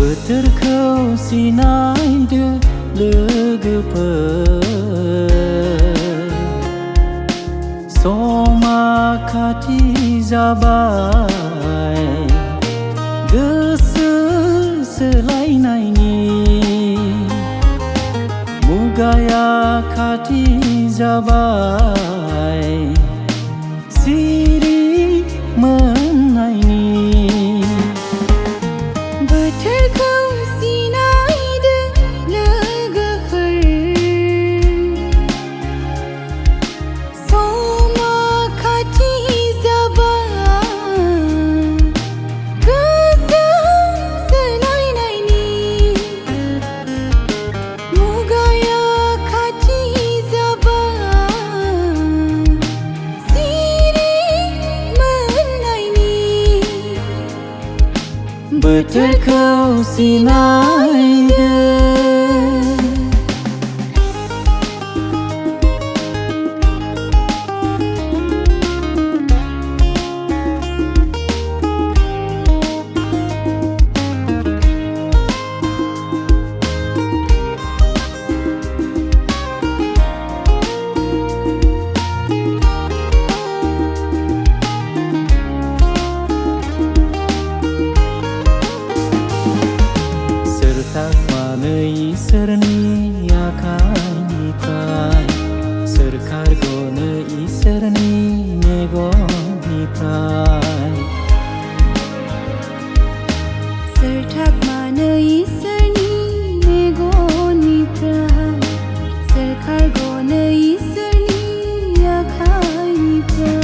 बोथोरखौ सिनायदो लोगोफोर समा खाथि जाबाय गोसो सोलायनायनि मुगाया खाथि जाबाय सिरि मोननायनि बोथोरखौ सिनायदो लोगोफोर समा खाथि जाबाय गोसो सोलायनायनि मुगाया खाथि जाबाय सिरि मोननायनि बोथोरखौ सिनायदो मानो इसोरनि आखाइनिफ्राय सोरखारगनो इसोरनि मेगननिफ्राय सोरथाखमानो इसोरनि मेगननिफ्राय सोरखारगनो इसोरनि आखाइनिफ्राय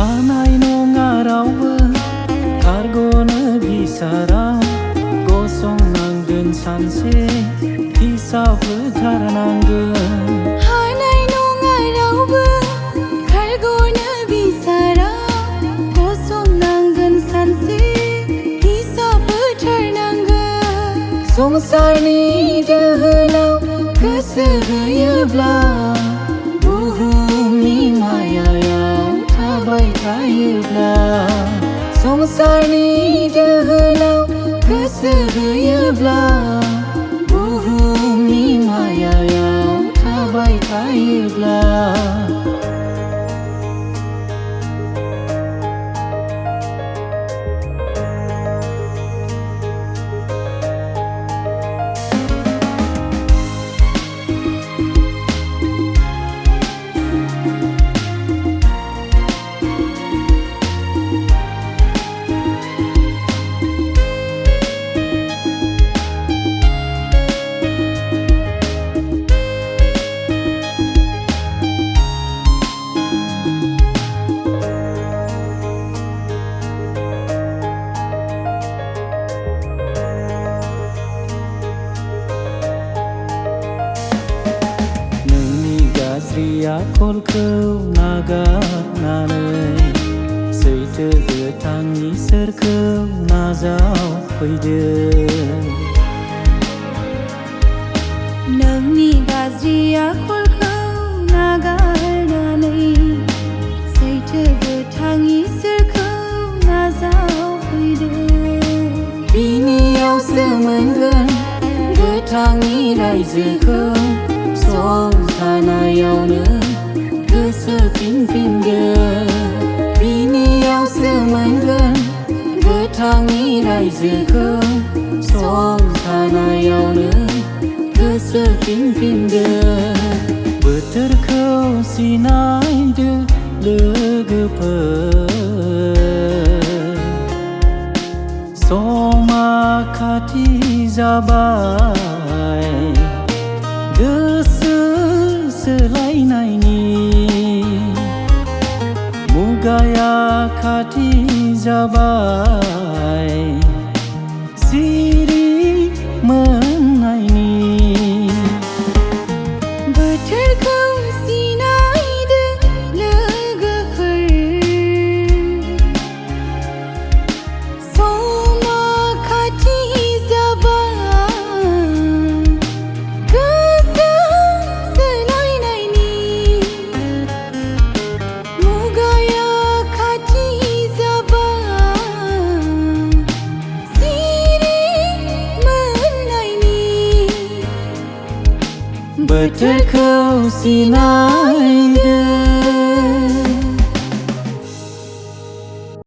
हानाय नङा रावबो खारग'नो बिसारा गसंनांगोन सानसे हिसाब होथारनांगोन हानाय नङा रावबो खारग'नो बिसारा गसंनांगोन सानसे हिसाब होथारनांगोन संसारनि दोहौलाव गोसो होयोब्ला बुहुमनि मायायाव थाबाय थायोब्ला संसारनि दोहौलाव गोसो होयोब्ला बुहुमनि मायायाव थाबाय थायोब्ला आखलखौ नागारनानै सैथो गोथां इसोरखौ नाजावफैदो नोंनि गाज्रि आखलखौ नागारनानै सैथो गोथां इसोरखौ नाजावफैदो बिनियावसो मोनगोन गोथांनि रायजोखौ सम थानायावनो गोसो फिनफिनगोन बिनियावसो मोनगोन गोथांनि रायजोखौ सम थानायावनो गोसो फिनफिनगोन बोथोरखौ सिनायदो लोगोफोर समा खाथि जाबाय गोसो सोलायनायनि मुगाया खाथि जाबाय सिरि मोननायनि बोथोरखौ सिनायदो लोगोफोर समा खाथि जाबाय गोसो सोलायनायनि मुगाया खाथि जाबाय सिरि बोथोरखौ सिनायदो